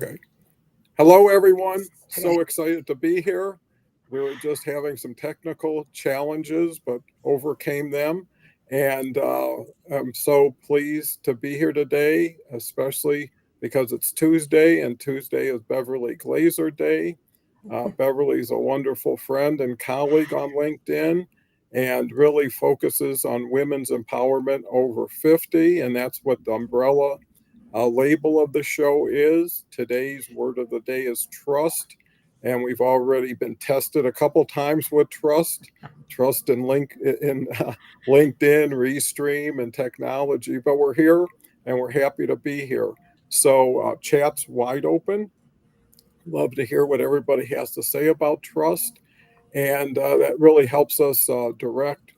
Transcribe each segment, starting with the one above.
Okay. Hello, everyone. So excited to be here. We were just having some technical challenges, but overcame them. And I'm so pleased to be here today, especially because it's Tuesday, and Tuesday is Beverly Glazer Day. Beverly's a wonderful friend and colleague on LinkedIn and really focuses on women's empowerment over 50. And that's what the umbrella label of the show is. Today's word of the day is trust. And we've already been tested a couple times with trust in LinkedIn, Restream, and technology. But we're here and we're happy to be here. So chat's wide open. Love to hear what everybody has to say about trust. And that really helps us direct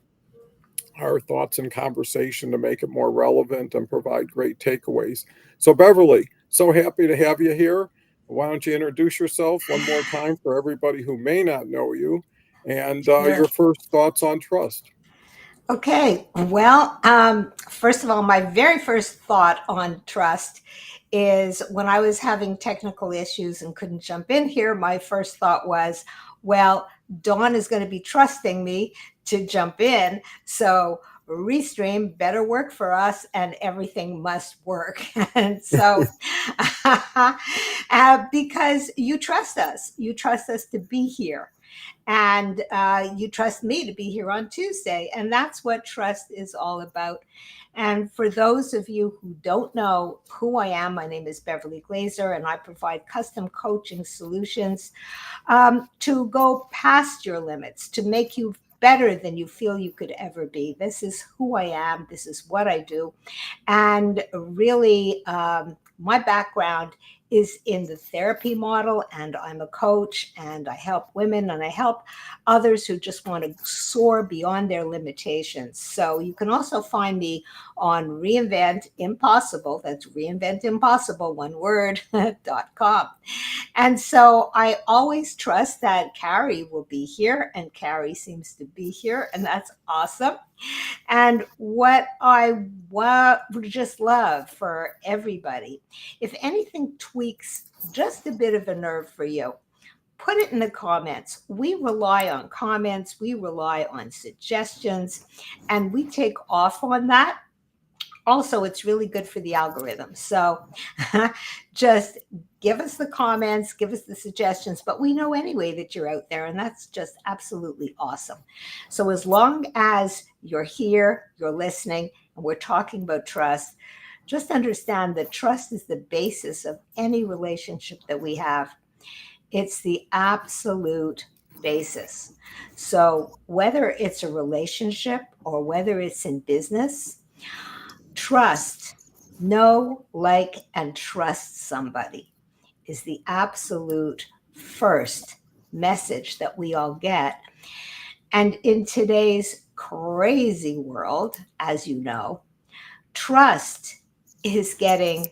our thoughts and conversation to make it more relevant and provide great takeaways. So, Beverly, so happy to have you here. Why don't you introduce yourself one more time for everybody who may not know you and Sure. your first thoughts on trust? Okay. Well, first of all, my very first thought on trust is when I was having technical issues and couldn't jump in here, my first thought was, well, Dawn is going to be trusting me to jump in. So Restream better work for us and everything must work. And so, because you trust us to be here. And you trust me to be here on Tuesday. And that's what trust is all about. And for those of you who don't know who I am, my name is Beverly Glazer, and I provide custom coaching solutions to go past your limits, to make you better than you feel you could ever be. This is who I am. This is what I do. And really, my background is in the therapy model, and I'm a coach, and I help women and I help others who just want to soar beyond their limitations. So you can also find me on Reinvent Impossible. That's Reinvent Impossible, one word, .com. And so I always trust that Carrie will be here, and Carrie seems to be here, and that's awesome. And what I would just love for everybody, if anything tweaks just a bit of a nerve for you, put it in the comments. We rely on comments, we rely on suggestions, and we take off on that. Also, it's really good for the algorithm. So just give us the comments, give us the suggestions, but we know anyway that you're out there, and that's just absolutely awesome. So as long as you're here, you're listening, and we're talking about trust, just understand that trust is the basis of any relationship that we have. It's the absolute basis. So whether it's a relationship or whether it's in business, trust, know, like, and trust somebody is the absolute first message that we all get. And in today's crazy world, as you know, trust is getting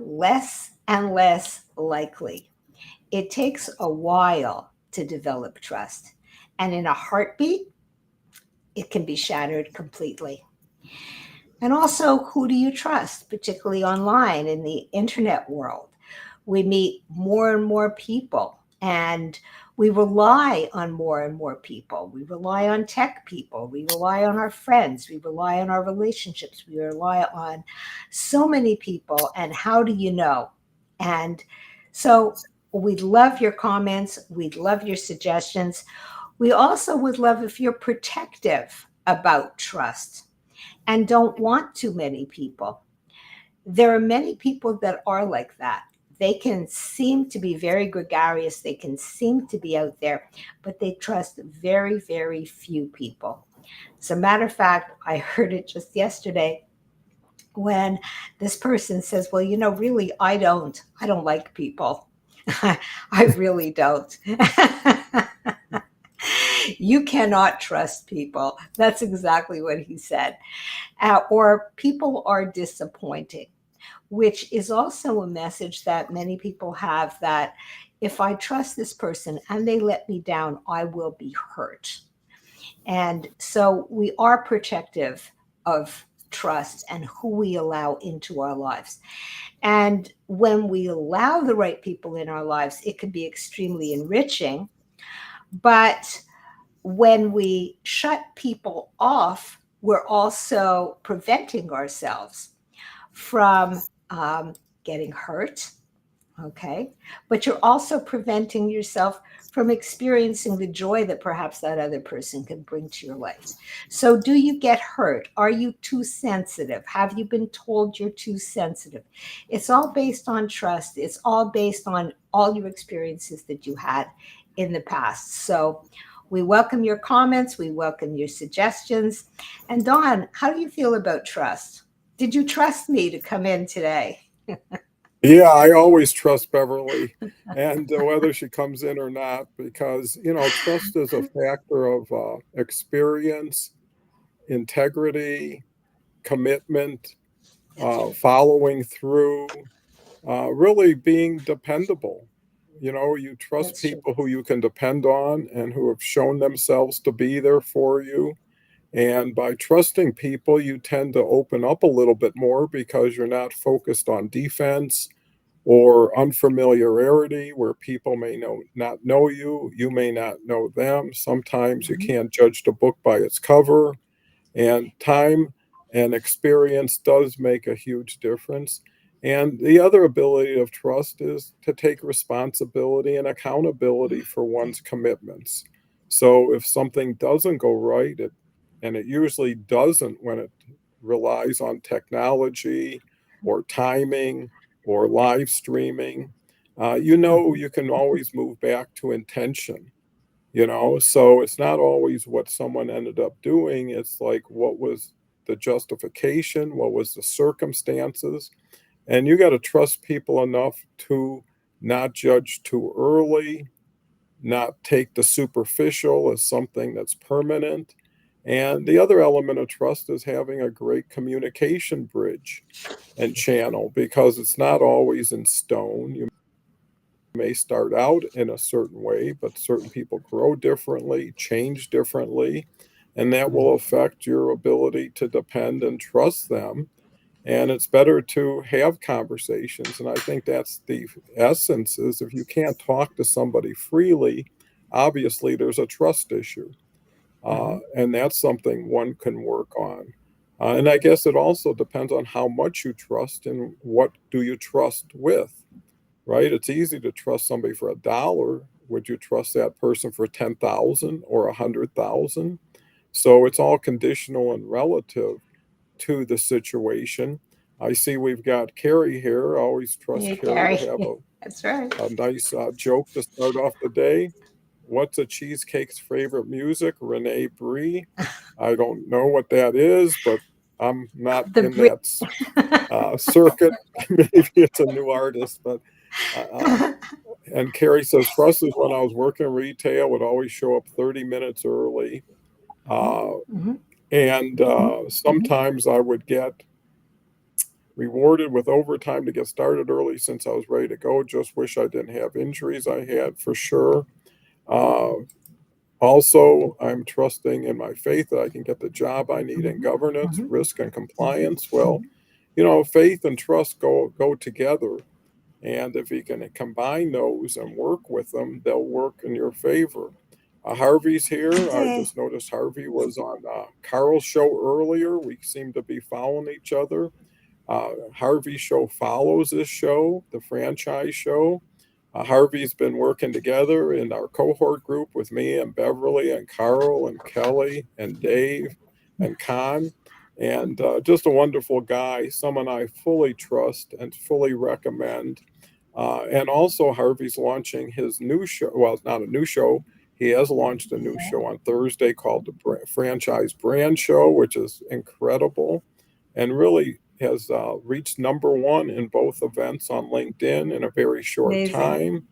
less and less likely. It takes a while to develop trust. And in a heartbeat, it can be shattered completely. And also, who do you trust, particularly online in the internet world? We meet more and more people, and we rely on more and more people. We rely on tech people. We rely on our friends. We rely on our relationships. We rely on so many people. And how do you know? And so we'd love your comments. We'd love your suggestions. We also would love if you're protective about trust and don't want too many people. There are many people that are like that. They can seem to be very gregarious, they can seem to be out there, but they trust very, very few people. As a matter of fact, I heard it just yesterday when this person says, well, really, I don't like people. I really don't. You cannot trust people. That's exactly what he said. Or people are disappointing, which is also a message that many people have, that if I trust this person and they let me down, I will be hurt. And so we are protective of trust and who we allow into our lives. And when we allow the right people in our lives, it can be extremely enriching. But when we shut people off, we're also preventing ourselves from getting hurt. Okay. But you're also preventing yourself from experiencing the joy that perhaps that other person can bring to your life. So, do you get hurt? Are you too sensitive? Have you been told you're too sensitive? It's all based on trust. It's all based on all your experiences that you had in the past. So, we welcome your comments. We welcome your suggestions. And Dawn, how do you feel about trust? Did you trust me to come in today? Yeah, I always trust Beverly, and whether she comes in or not, because trust is a factor of experience, integrity, commitment, following through, really being dependable. You trust That's true. people who you can depend on and who have shown themselves to be there for you. And by trusting people, you tend to open up a little bit more because you're not focused on defense or unfamiliarity where people may not know you, you may not know them. Sometimes you Mhm. can't judge the book by its cover, and time and experience does make a huge difference. And the other ability of trust is to take responsibility and accountability for one's commitments. So if something doesn't go right, and it usually doesn't when it relies on technology or timing or live streaming, Mhm. you can always move back to intention. So it's not always what someone ended up doing. It's like, what was the justification? What was the circumstances? And you got to trust people enough to not judge too early, not take the superficial as something that's permanent. And the other element of trust is having a great communication bridge and channel, because it's not always in stone. You may start out in a certain way, but certain people grow differently, change differently, and that will affect your ability to depend and trust them. And it's better to have conversations. And I think that's the essence, is if you can't talk to somebody freely, obviously there's a trust issue. Mhm. And that's something one can work on. And I guess it also depends on how much you trust and what do you trust with, right? It's easy to trust somebody for $1. Would you trust that person for 10,000 or 100,000? So it's all conditional and relative to the situation. I see we've got Carrie here. I always trust Hey, Carrie to Gary. have That's right. a nice joke to start off the day. What's a cheesecake's favorite music? Renee Bree. I don't know what that is, but I'm not The in bri- that circuit. Maybe it's a new artist, but uh, and Carrie says, trust is when I was working retail, would always show up 30 minutes early. Mhm. Uh, Mhm. and sometimes I would get rewarded with overtime to get started early since I was ready to go. Just wish I didn't have injuries I had, for sure. Uh, Also, I'm trusting in my faith that I can get the job I need in Mhm. governance, Mhm. risk, and compliance. Well, faith and trust go together. And if you can combine those and work with them, they'll work in your favor. Harvey's here. I Hey. just noticed Harvey was on Carl's show earlier. We seem to be following each other. Harvey's show follows this show, the franchise show. Harvey's been working together in our cohort group with me and Beverly and Carl and Kelly and Dave and Con. And just a wonderful guy, someone I fully trust and fully recommend. And also, Harvey's launching his new show. Well, it's not a new show. He has launched a new show on Thursday called the Franchise Brand Show, which is incredible and really has reached number one in both events on LinkedIn in a very short Amazing. time.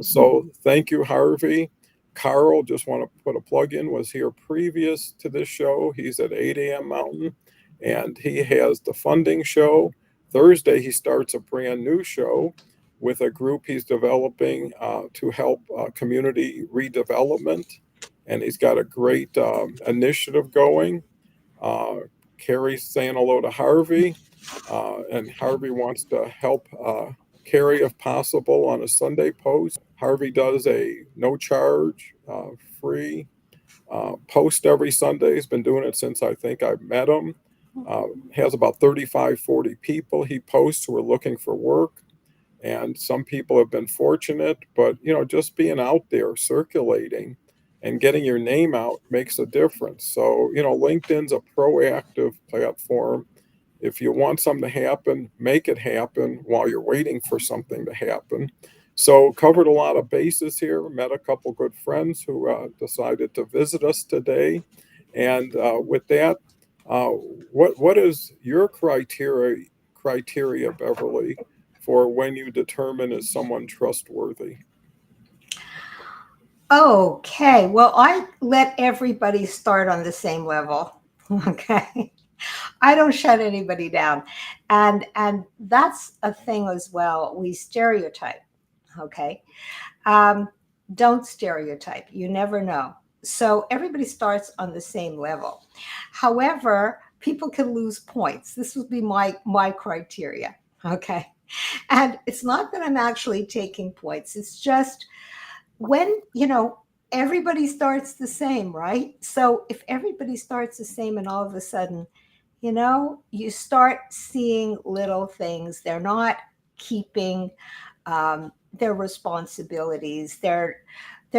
So thank you, Harvey. Carl, just want to put a plug in, was here previous to this show. He's at 8 a.m. Mountain, and he has the funding show. Thursday, he starts a brand new show with a group he's developing to help community redevelopment. And he's got a great initiative going. Uh, Carrie's saying hello to Harvey, and Harvey wants to help Carrie if possible on a Sunday post. Harvey does a no charge, free post every Sunday. He's been doing it since I think I met him. Has about 35, 40 people he posts who are looking for work. And some people have been fortunate, but just being out there circulating and getting your name out makes a difference. So, LinkedIn's a proactive platform. If you want something to happen, make it happen while you're waiting for something to happen. So, covered a lot of bases here. Met a couple good friends who decided to visit us today. And with that, uh, what is your criteria, Beverly, for when you determine is someone trustworthy? Okay, well, I let everybody start on the same level. Okay. I don't shut anybody down. And that's a thing as well. We stereotype. Okay. Um, don't stereotype. You never know. So everybody starts on the same level. However, people can lose points. This would be my criteria. Okay. And it's not that I'm actually taking points. It's just when, everybody starts the same, right? So if everybody starts the same and all of a sudden, you start seeing little things. They're not keeping their responsibilities. They're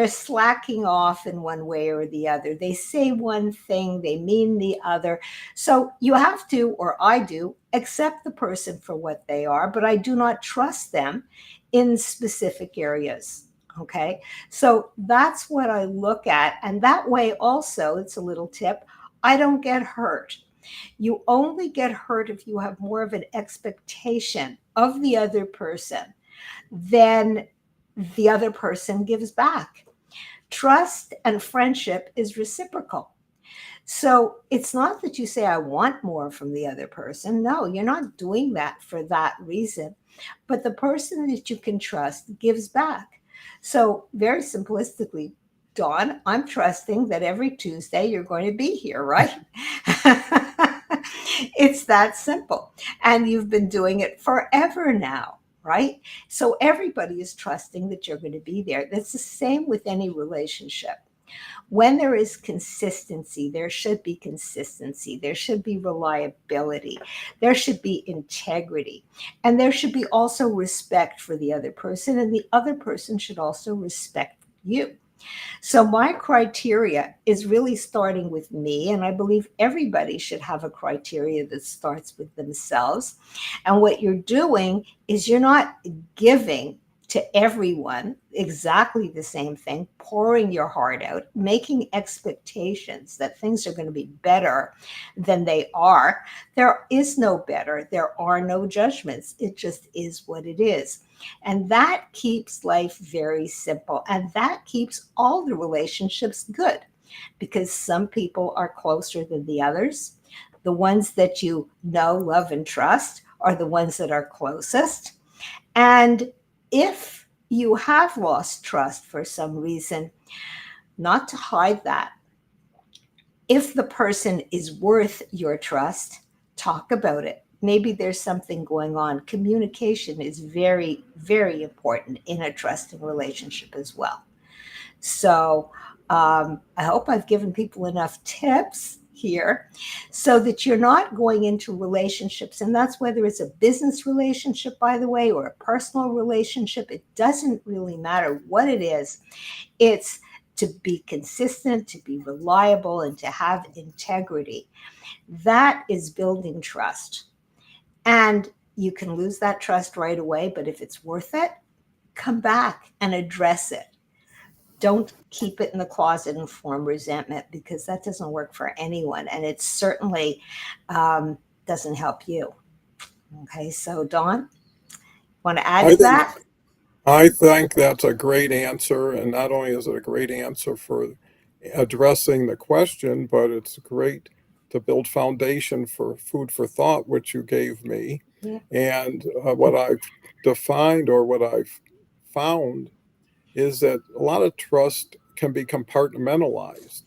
slacking off in one way or the other. They say one thing, they mean the other. So you have to, or I do, accept the person for what they are, but I do not trust them in specific areas. Okay. So that's what I look at. And that way, also, it's a little tip, I don't get hurt. You only get hurt if you have more of an expectation of the other person than the other person gives back. Trust and friendship is reciprocal. So it's not that you say, I want more from the other person. No, you're not doing that for that reason. But the person that you can trust gives back. So, very simplistically, Dawn, I'm trusting that every Tuesday you're going to be here, right? It's that simple. And you've been doing it forever now, right? So everybody is trusting that you're going to be there. That's the same with any relationship. When there is consistency, there should be consistency, there should be reliability, there should be integrity, and there should be also respect for the other person, and the other person should also respect you. So my criteria is really starting with me, and I believe everybody should have a criteria that starts with themselves. And what you're doing is you're not giving to everyone exactly the same thing, pouring your heart out, making expectations that things are going to be better than they are. There is no better. There are no judgments. It just is what it is. And that keeps life very simple. And that keeps all the relationships good because some people are closer than the others. The ones that you know, love, and trust are the ones that are closest. And if you have lost trust for some reason, not to hide that. If the person is worth your trust, talk about it. Maybe there's something going on. Communication is very, very important in a trusting relationship as well. So I hope I've given people enough tips here so that you're not going into relationships. And that's whether it's a business relationship, by the way, or a personal relationship. It doesn't really matter what it is. It's to be consistent, to be reliable, and to have integrity. That is building trust. And you can lose that trust right away, but if it's worth it, come back and address it. Don't keep it in the closet and form resentment because that doesn't work for anyone. And it certainly doesn't help you. Okay, so Dawn, want to add I to think that? I think that's a great answer, and not only is it a great answer for addressing the question, but it's great to build foundation for food for thought, which you gave me. Yeah. And what I've defined or what I've found is that a lot of trust can be compartmentalized.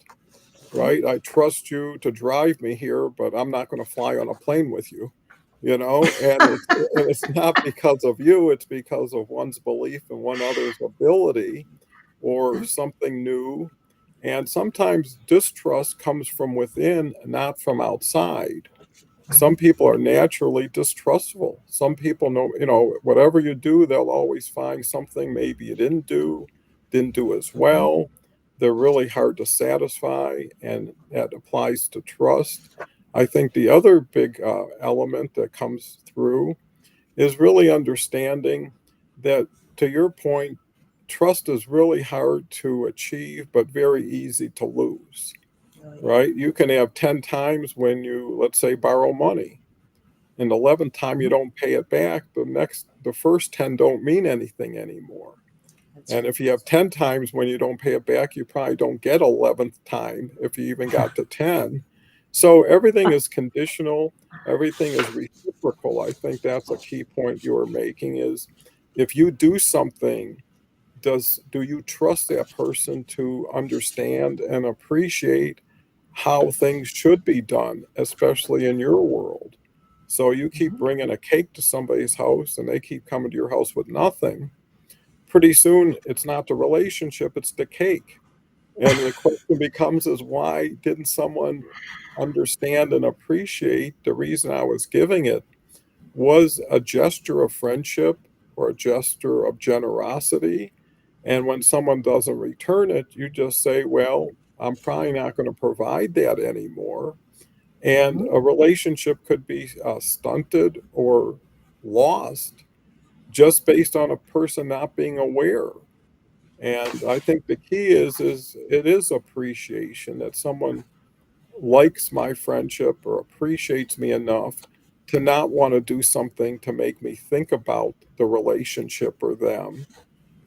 right? I trust you to drive me here, but I'm not going to fly on a plane with you, you know? And it's not because of you, it's because of one's belief in one other's ability or something new. And sometimes distrust comes from within, not from outside. Some people are naturally distrustful. Some people know, whatever you do, they'll always find something maybe you didn't do as well. They're really hard to satisfy, and that applies to trust. I think the other big element that comes through is really understanding that, to your point, trust is really hard to achieve, but very easy to lose, Oh, yeah. right? You can have 10 times when you, let's say, borrow money, and the 11th time you Mhm. don't pay it back, the first 10 don't mean anything anymore. That's And right. if you have 10 times when you don't pay it back, you probably don't get 11th time if you even got to 10. So everything is conditional, everything is reciprocal. I think that's a key point you were making is, if you do something, do you trust that person to understand and appreciate how things should be done, especially in your world? So you keep Mhm. bringing a cake to somebody's house and they keep coming to your house with nothing. Pretty soon, it's not the relationship, it's the cake. And the question becomes is, why didn't someone understand and appreciate the reason I was giving it was a gesture of friendship or a gesture of generosity? And when someone doesn't return it, you just say, well, I'm probably not going to provide that anymore. And Mhm. a relationship could be stunted or lost just based on a person not being aware. And I think the key is it is appreciation, that someone likes my friendship or appreciates me enough to not want to do something to make me think about the relationship or them.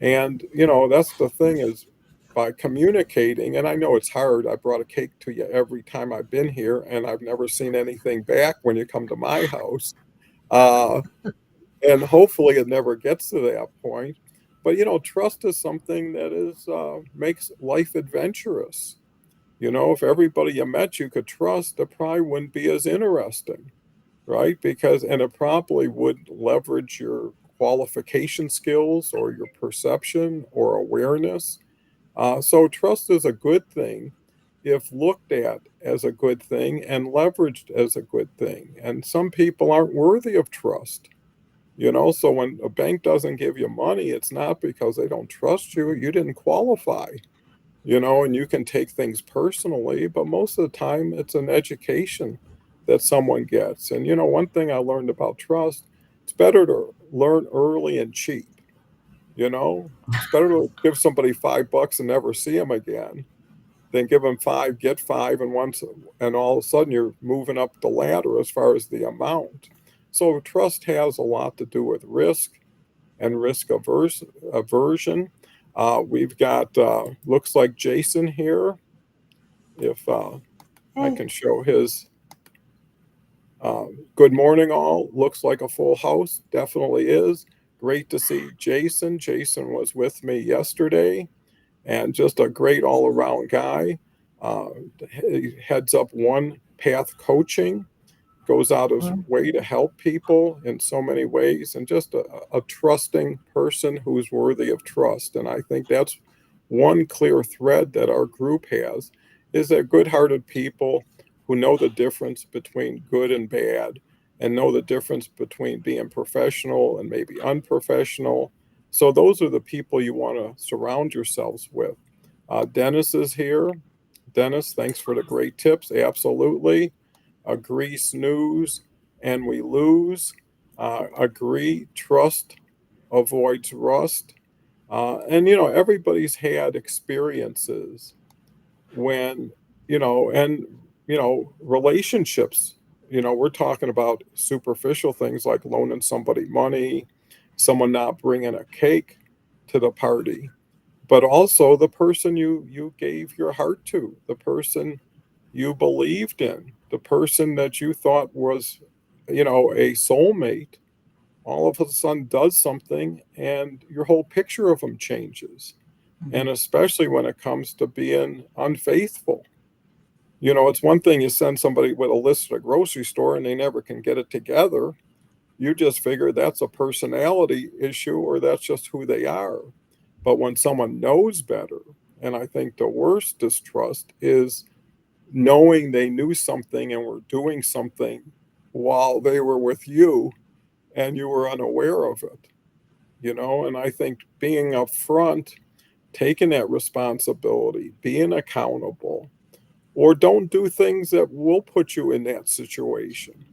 And that's the thing is, by communicating, and I know it's hard. I brought a cake to you every time I've been here, and I've never seen anything back when you come to my house. Uh, and hopefully it never gets to that point. But trust is something that is makes life adventurous. If everybody you met you could trust, it probably wouldn't be as interesting, right? And it probably would leverage your qualification skills or your perception or awareness. So trust is a good thing if looked at as a good thing and leveraged as a good thing. And some people aren't worthy of trust. So when a bank doesn't give you money, it's not because they don't trust you. You didn't qualify, and you can take things personally, but most of the time it's an education that someone gets. And, one thing I learned about trust, it's better to learn early and cheap. It's better to give somebody $5 and never see them again than give them five, get five, and all of a sudden you're moving up the ladder as far as the amount. So trust has a lot to do with risk and aversion. We've got, looks like Jason here. If I Hey. can show his, good morning, all. Looks like a full house. Definitely is. Great to see Jason. Jason was with me yesterday, and just a great all around guy. Uh, he heads up One Path Coaching, goes out of his Mm. way to help people in so many ways, and just a trusting person who's worthy of trust. And I think that's one clear thread that our group has, is that good-hearted people who know the difference between good and bad, and know the difference between being professional and maybe unprofessional. So those are the people you want to surround yourselves with. Dennis is here. Dennis, thanks for the great tips. Absolutely. Agree, snooze, and we lose. Agree, trust avoids rust. And everybody's had experiences when, and relationships. We're talking about superficial things like loaning somebody money, someone not bringing a cake to the party, but also the person you gave your heart to, the person you believed in, the person that you thought was, a soulmate, all of a sudden does something and your whole picture of them changes. Mhm. And especially when it comes to being unfaithful, It's one thing you send somebody with a list at a grocery store and they never can get it together. You just figure that's a personality issue or that's just who they are. But when someone knows better, and I think the worst distrust is knowing they knew something and were doing something while they were with you and you were unaware of it. And I think being upfront, taking that responsibility, being accountable, or don't do things that will put you in that situation.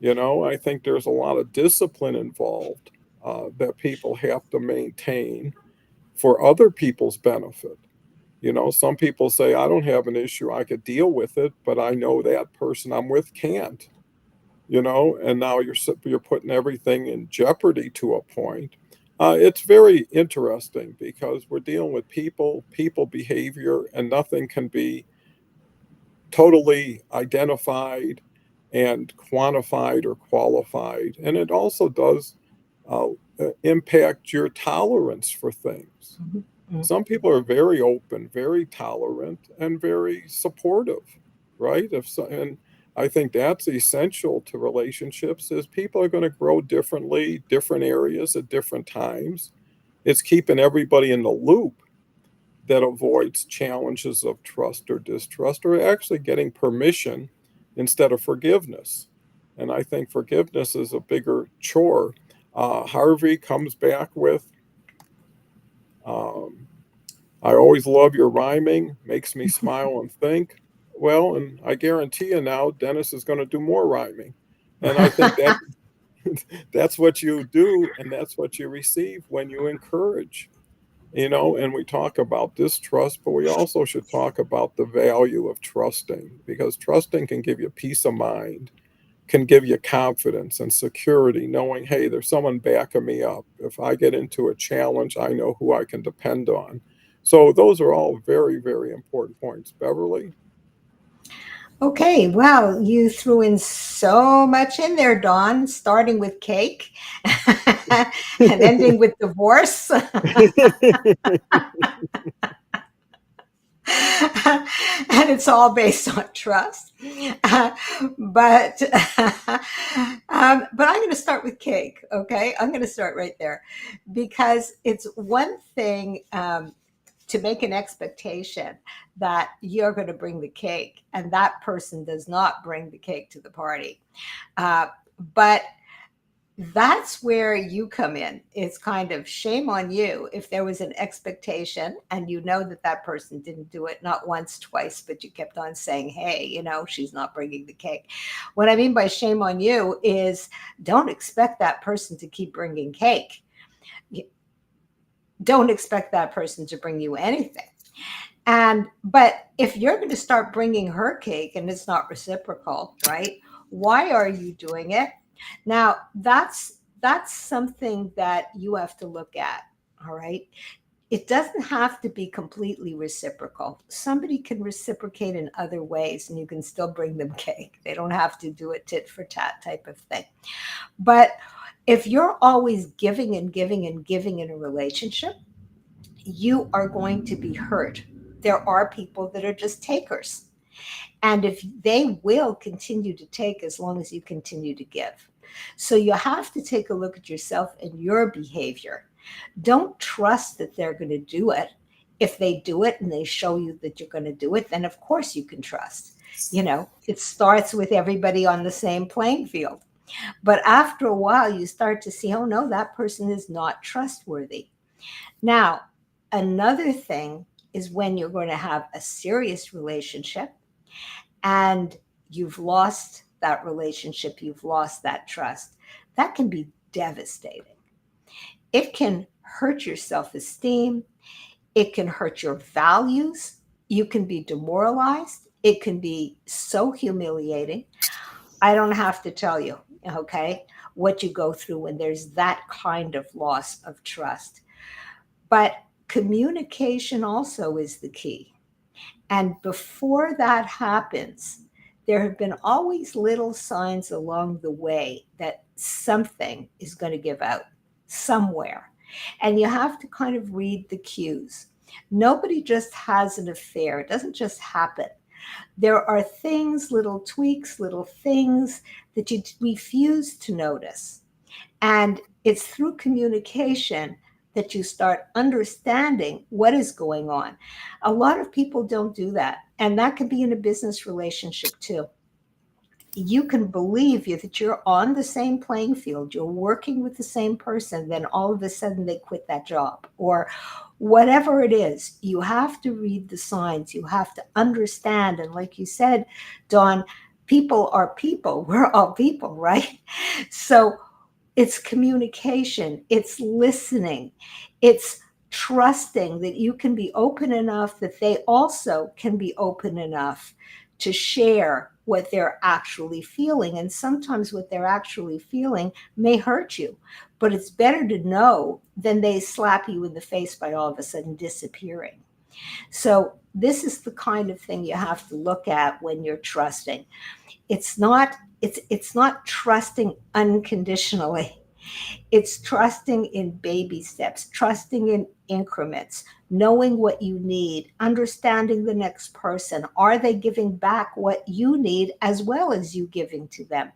I think there's a lot of discipline involved that people have to maintain for other people's benefit. Some people say, I don't have an issue, I could deal with it, but I know that person I'm with can't. And now you're putting everything in jeopardy to a point. It's very interesting because we're dealing with people behavior, and nothing can be totally identified and quantified or qualified. And it also does uh, impact your tolerance for things. Mhm. Some people are very open, very tolerant, and very supportive, right? And I think that's essential to relationships is people are going to grow differently, different areas at different times. It's keeping everybody in the loop that avoids challenges of trust or distrust, or actually getting permission instead of forgiveness. And I think forgiveness is a bigger chore. Harvey comes back with, um, I always love your rhyming, makes me smile and think. Well, and I guarantee you now, Dennis is going to do more rhyming. And I think that that's what you do, and that's what you receive when you encourage. And we talk about distrust, but we also should talk about the value of trusting, because trusting can give you peace of mind, can give you confidence and security, knowing, hey, there's someone backing me up. If I get into a challenge, I know who I can depend on. So those are all very, very important points. Beverly? Okay, well, you threw in so much in there, Dawn, starting with cake and ending with divorce. And it's all based on trust. But but I'm going to start with cake. Okay, I'm going to start right there because it's one thing to make an expectation that you're going to bring the cake, and that person does not bring the cake to the party. But that's where you come in. It's kind of shame on you if there was an expectation and you know that that person didn't do it, not once, twice, but you kept on saying, hey, she's not bringing the cake. What I mean by shame on you is don't expect that person to keep bringing cake. Don't expect that person to bring you anything. But if you're going to start bringing her cake and it's not reciprocal, right? Why are you doing it? Now, that's something that you have to look at, all right? It doesn't have to be completely reciprocal. Somebody can reciprocate in other ways and you can still bring them cake. They don't have to do a tit for tat type of thing. But if you're always giving and giving and giving in a relationship, you are going to be hurt. There are people that are just takers. And if they will continue to take as long as you continue to give. So you have to take a look at yourself and your behavior. Don't trust that they're going to do it. If they do it and they show you that you're going to do it, then of course you can trust. It starts with everybody on the same playing field. But after a while, you start to see, oh no, that person is not trustworthy. Now, another thing is when you're going to have a serious relationship and you've lost that relationship, you've lost that trust. That can be devastating. It can hurt your self esteem, it can hurt your values, you can be demoralized, it can be so humiliating. I don't have to tell you, okay, what you go through when there's that kind of loss of trust. But communication also is the key. And before that happens, there have been always little signs along the way that something is going to give out somewhere. And you have to kind of read the cues. Nobody just has an affair, it doesn't just happen. There are things, little tweaks, little things that you refuse to notice. And it's through communication that you start understanding what is going on. A lot of people don't do that. And that can be in a business relationship too. You can believe you that you're on the same playing field, you're working with the same person, then all of a sudden they quit that job or whatever it is. You have to read the signs, you have to understand. And like you said, Dawn, people are people. We're all people, right? So it's communication, it's listening, it's trusting that you can be open enough that they also can be open enough to share what they're actually feeling. And sometimes what they're actually feeling may hurt you, but it's better to know than they slap you in the face by all of a sudden disappearing. So this is the kind of thing you have to look at when you're trusting. It's not trusting unconditionally. It's trusting in baby steps, trusting in increments, knowing what you need, understanding the next person. Are they giving back what you need as well as you giving to them?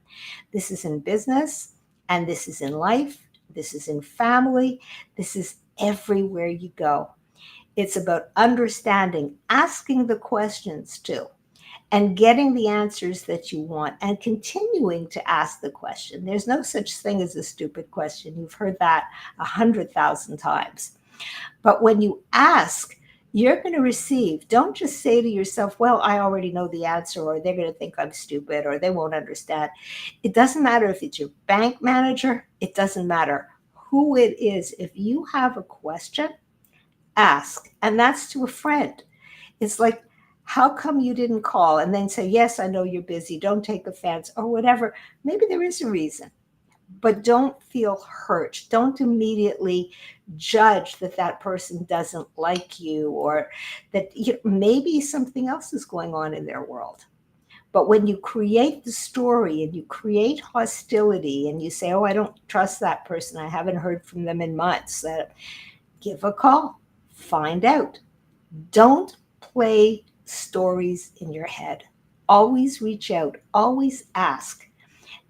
This is in business, and this is in life, this is in family, this is everywhere you go. It's about understanding, asking the questions too, and getting the answers that you want and continuing to ask the question. There's no such thing as a stupid question. You've heard that 100,000 times. But when you ask, you're going to receive. Don't just say to yourself, well, I already know the answer, or they're going to think I'm stupid, or they won't understand. It doesn't matter if it's your bank manager. It doesn't matter who it is. If you have a question, ask. And that's to a friend. It's like, how come you didn't call? And then say, yes, I know you're busy. Don't take offense or whatever. Maybe there is a reason, but don't feel hurt. Don't immediately judge that that person doesn't like you, or that maybe something else is going on in their world. But when you create the story and you create hostility and you say, oh, I don't trust that person, I haven't heard from them in months, give a call, find out. Don't play stories in your head. Always reach out, always ask.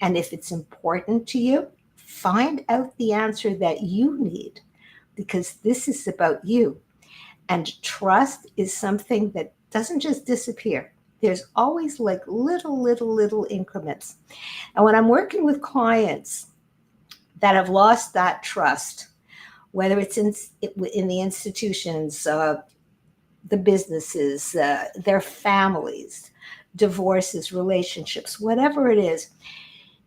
And if it's important to you, find out the answer that you need, because this is about you. And trust is something that doesn't just disappear. There's always like little increments. And when I'm working with clients that have lost that trust, whether it's in the institutions, the businesses, their families, divorces, relationships, whatever it is,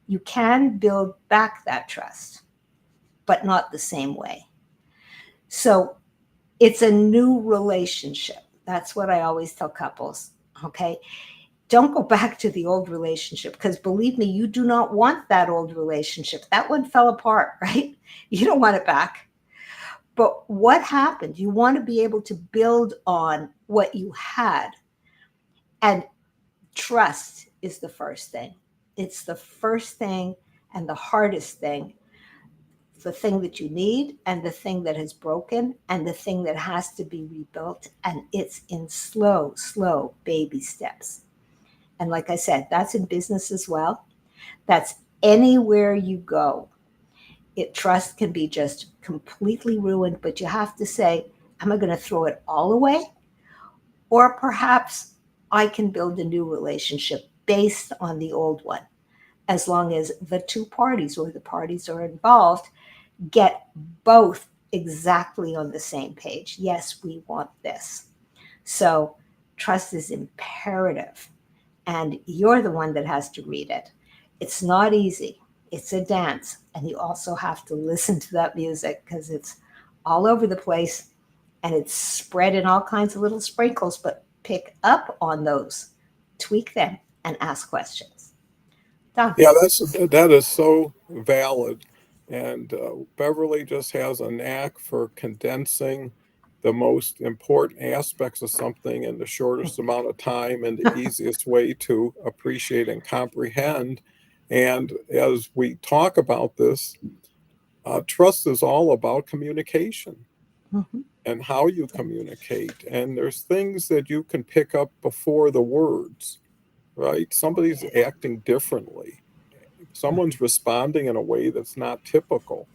you can build back that trust, but not the same way. So it's a new relationship. That's what I always tell couples, okay? Don't go back to the old relationship, because believe me, you do not want that old relationship. That one fell apart, right? You don't want it back. But what happened? You want to be able to build on what you had. And trust is the first thing. It's the first thing and the hardest thing. The thing that you need, and the thing that has broken, and the thing that has to be rebuilt. And it's in slow baby steps. And like I said, that's in business as well. That's anywhere you go. Trust can be just completely ruined, but you have to say, am I going to throw it all away? Or perhaps I can build a new relationship based on the old one, as long as the two parties or the parties are involved get both exactly on the same page. Yes, we want this. So trust is imperative, and you're the one that has to read it. It's not easy. It's a dance, and you also have to listen to that music, because it's all over the place and it's spread in all kinds of little sprinkles. But pick up on those, tweak them, and ask questions. Done. Yeah, that is so valid. And Beverly just has a knack for condensing the most important aspects of something in the shortest amount of time and the easiest way to appreciate and comprehend. And as we talk about this, trust is all about communication. Mhm. and how you communicate. And there's things that you can pick up before the words, right? Somebody's acting differently. Someone's responding in a way that's not typical.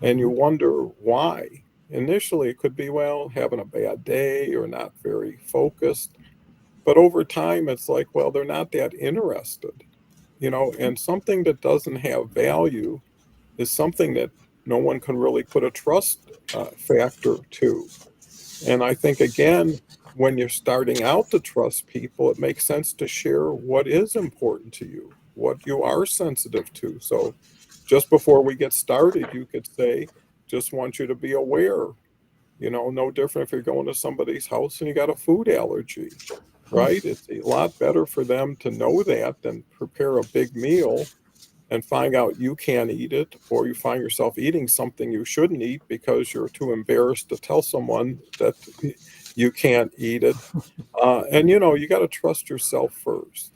And you Mhm. wonder why. Initially, it could be, well, having a bad day or not very focused. But over time, it's like, well, they're not that interested, and something that doesn't have value is something that no one can really put a trust factor to. And I think, again, when you're starting out to trust people, it makes sense to share what is important to you, what you are sensitive to. So just before we get started, you could say, just want you to be aware, no different if you're going to somebody's house and you got a food allergy, right? It's a lot better for them to know that than prepare a big meal and find out you can't eat it, or you find yourself eating something you shouldn't eat because you're too embarrassed to tell someone that you can't eat it. And you got to trust yourself first.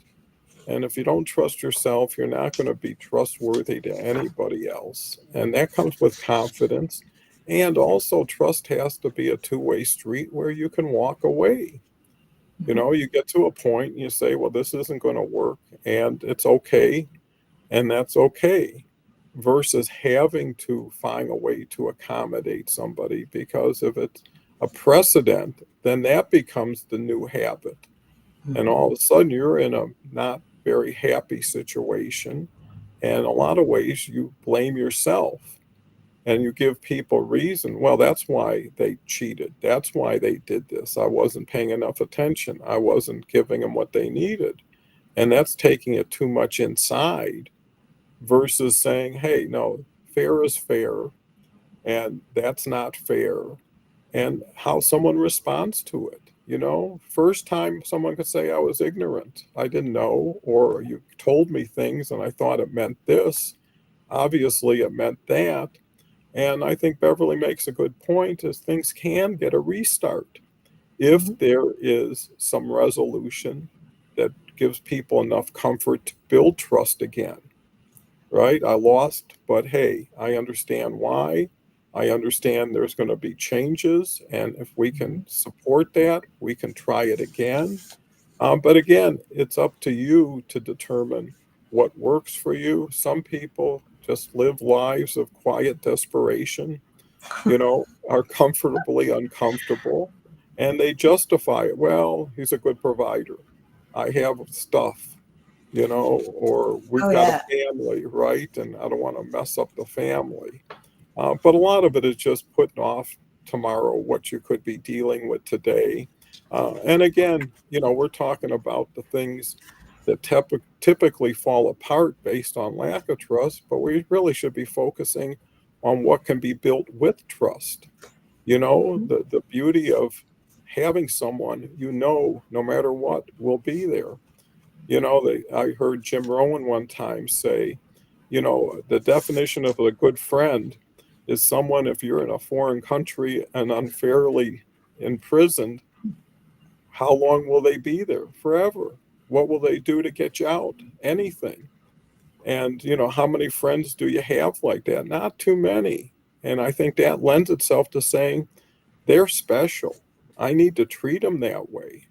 And if you don't trust yourself, you're not going to be trustworthy to anybody else. And that comes with confidence. And also, trust has to be a two-way street where you can walk away. You get to a point and you say, well, this isn't going to work, and it's okay, and that's okay, versus having to find a way to accommodate somebody, because if it's a precedent, then that becomes the new habit. And Mhm. all of a sudden, you're in a not very happy situation. And a lot of ways, you blame yourself and you give people reason. Well, that's why they cheated. That's why they did this. I wasn't paying enough attention. I wasn't giving them what they needed. And that's taking it too much inside versus saying, hey, no, fair is fair, and that's not fair. And how someone responds to it. First time someone could say, I was ignorant, I didn't know, or you told me things and I thought it meant this. Obviously, it meant that. And I think Beverly makes a good point, is things can get a restart if Mhm. there is some resolution that gives people enough comfort to build trust again, right? I lost, but hey, I understand why. I understand there's going to be changes. And if we can Mhm. support that, we can try it again. But again, it's up to you to determine what works for you. Some people just live lives of quiet desperation, are comfortably uncomfortable, and they justify it. Well, he's a good provider. I have stuff, or we've Oh, got a yeah. family, right? And I don't want to mess up the family. But a lot of it is just putting off tomorrow what you could be dealing with today. And again, we're talking about the things that typically fall apart based on lack of trust, but we really should be focusing on what can be built with trust. The beauty of having someone, no matter what, will be there. I heard Jim Rohn one time say, the definition of a good friend is someone, if you're in a foreign country and unfairly imprisoned, how long will they be there? Forever. What will they do to get you out? Anything. And, how many friends do you have like that? Not too many. And I think that lends itself to saying they're special. I need to treat them that way.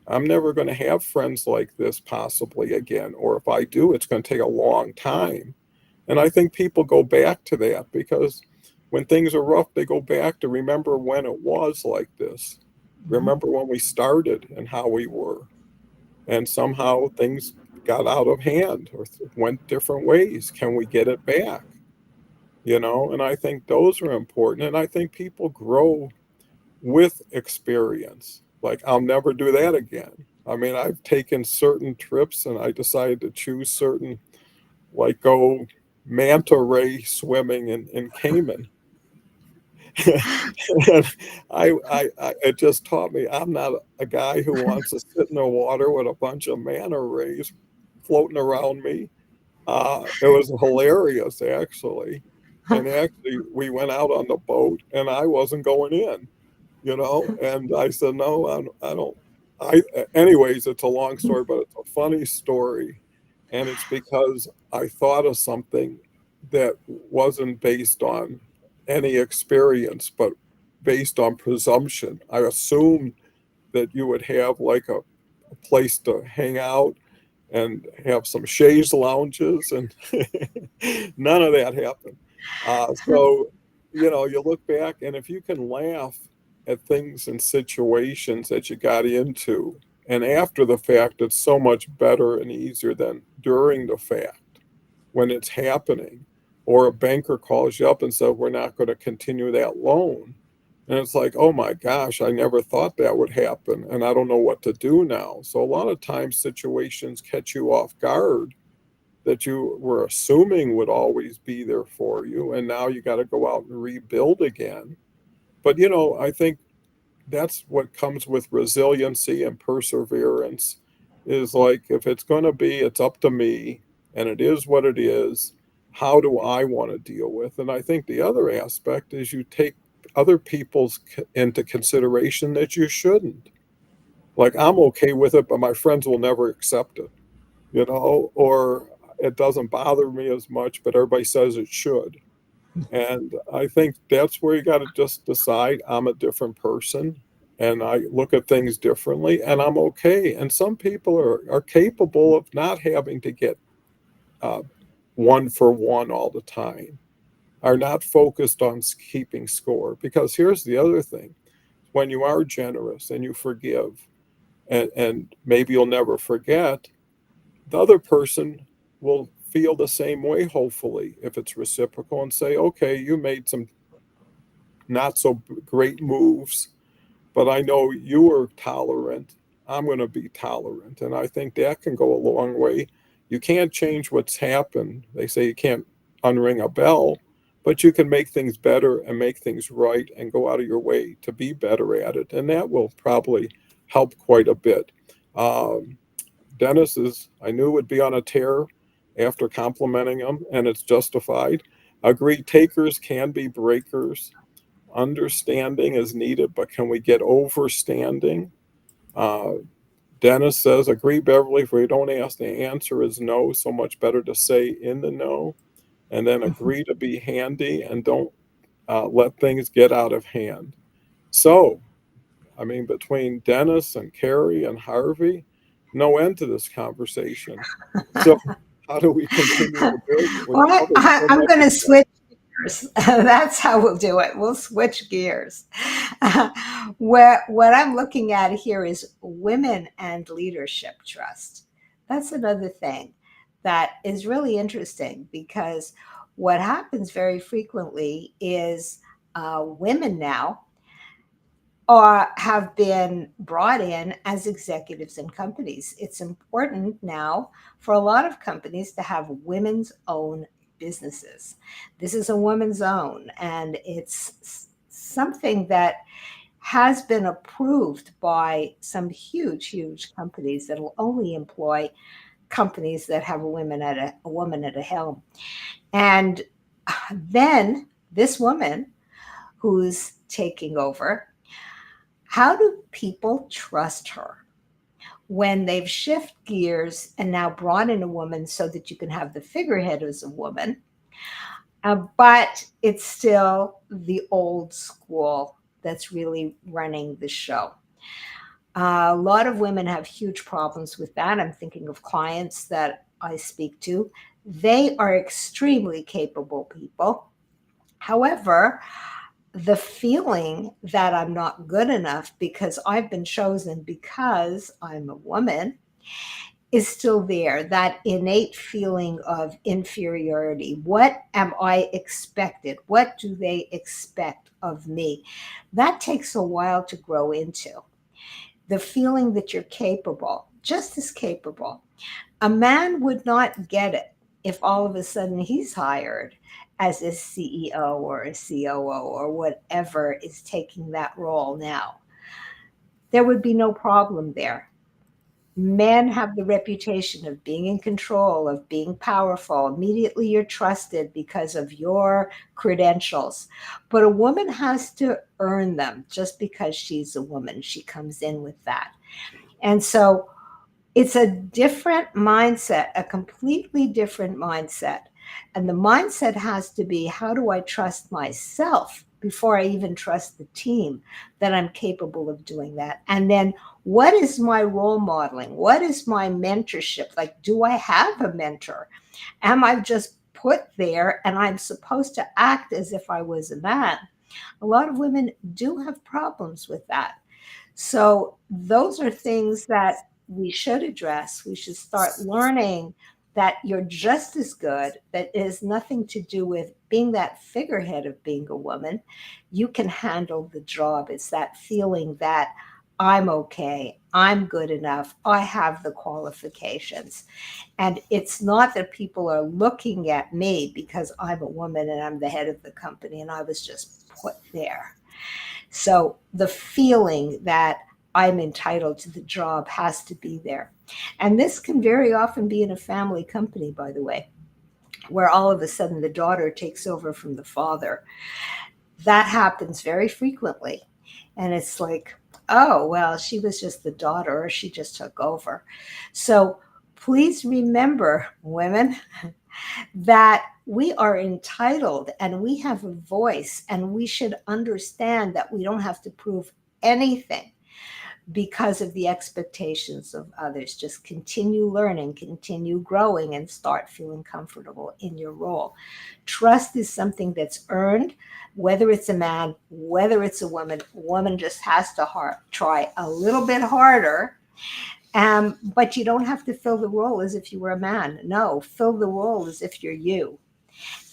I'm never going to have friends like this possibly again. Or if I do, it's going to take a long time. And I think people go back to that because when things are rough, they go back to remember when it was like this. Mhm. Remember when we started and how we were. And somehow things got out of hand or went different ways. Can we get it back? And I think those are important. And I think people grow with experience. Like, I'll never do that again. I mean, I've taken certain trips and I decided to choose certain, like go manta ray swimming in Cayman. And it just taught me I'm not a guy who wants to sit in the water with a bunch of manta rays floating around me. It was hilarious, actually. And actually, we went out on the boat and I wasn't going in. And I said, no, I don't. Anyways, it's a long story, but it's a funny story. And it's because I thought of something that wasn't based on any experience, but based on presumption. I assumed that you would have like a place to hang out and have some chaise lounges, and none of that happened. So, you look back, and if you can laugh at things and situations that you got into, and after the fact, it's so much better and easier than during the fact when it's happening. Or a banker calls you up and says, "We're not going to continue that loan." And it's like, oh my gosh, I never thought that would happen. And I don't know what to do now. So a lot of times situations catch you off guard that you were assuming would always be there for you. And now you got to go out and rebuild again. But, I think that's what comes with resiliency and perseverance is like, if it's going to be, it's up to me and it is what it is. How do I want to deal with? And I think the other aspect is you take other people's into consideration that you shouldn't. Like, I'm okay with it, but my friends will never accept it, or it doesn't bother me as much, but everybody says it should. And I think that's where you got to just decide I'm a different person and I look at things differently and I'm okay. And some people are capable of not having to get uh, one for one all the time, are not focused on keeping score. Because here's the other thing, when you are generous and you forgive, and maybe you'll never forget, the other person will feel the same way, hopefully, if it's reciprocal, and say, okay, you made some not so great moves, but I know you were tolerant. I'm going to be tolerant. And I think that can go a long way. You can't change what's happened. They say you can't unring a bell, but you can make things better and make things right and go out of your way to be better at it. And that will probably help quite a bit. Um, Dennis I knew, would be on a tear after complimenting him, and it's justified. Agreed, takers can be breakers. Understanding is needed, but can we get overstanding? Uh, Dennis says, agree, Beverly. If we don't ask, the answer is no. So much better to say in the no. And then agree to be handy and don't let things get out of hand. So, I mean, between Dennis and Carrie and Harvey, no end to this conversation. So, how do we continue to build it? We Well, covered so I'm much going of to that. switch gears. That's how we'll do it. We'll switch gears. Where what I'm looking at here is women and leadership trust. That's another thing that is really interesting because what happens very frequently is women now or have been brought in as executives in companies. It's important now for a lot of companies to have women's own businesses. This is a woman's own, and it's something that has been approved by some huge, huge companies that will only employ companies that have a woman at a helm. And then this woman who's taking over, how do people trust her when they've shifted gears and now brought in a woman so that you can have the figurehead as a woman, but it's still the old school that's really running the show? A lot of women have huge problems with that. I'm thinking of clients that I speak to. They are extremely capable people. However, the feeling that I'm not good enough because I've been chosen because I'm a woman is still there. That innate feeling of inferiority. What am I expected? What do they expect of me? That takes a while to grow into. The feeling that you're capable, just as capable. A man would not get it if all of a sudden he's hired as a CEO or a COO or whatever is taking that role now. There would be no problem there. Men have the reputation of being in control, of being powerful. Immediately you're trusted because of your credentials. But a woman has to earn them just because she's a woman. She comes in with that. And so it's a different mindset, a completely different mindset. And the mindset has to be, how do I trust myself before I even trust the team that I'm capable of doing that. And then what is my role modeling? What is my mentorship? Like, do I have a mentor? Am I just put there and I'm supposed to act as if I was a man? A lot of women do have problems with that. So, those are things that we should address. We should start learning that you're just as good, that it has nothing to do with being that figurehead of being a woman. You can handle the job. It's that feeling that I'm okay, I'm good enough, I have the qualifications. And it's not that people are looking at me because I'm a woman and I'm the head of the company and I was just put there. So the feeling that I'm entitled to the job has to be there. And this can very often be in a family company, by the way, where all of a sudden the daughter takes over from the father. That happens very frequently. And it's like, oh, well, she was just the daughter, or she just took over. So please remember, women, that we are entitled and we have a voice, and we should understand that we don't have to prove anything because of the expectations of others. Just continue learning, continue growing, and start feeling comfortable in your role. Trust is something that's earned, whether it's a man, whether it's a woman. A woman just has to try a little bit harder. But you don't have to fill the role as if you were a man. No, fill the role as if you're you.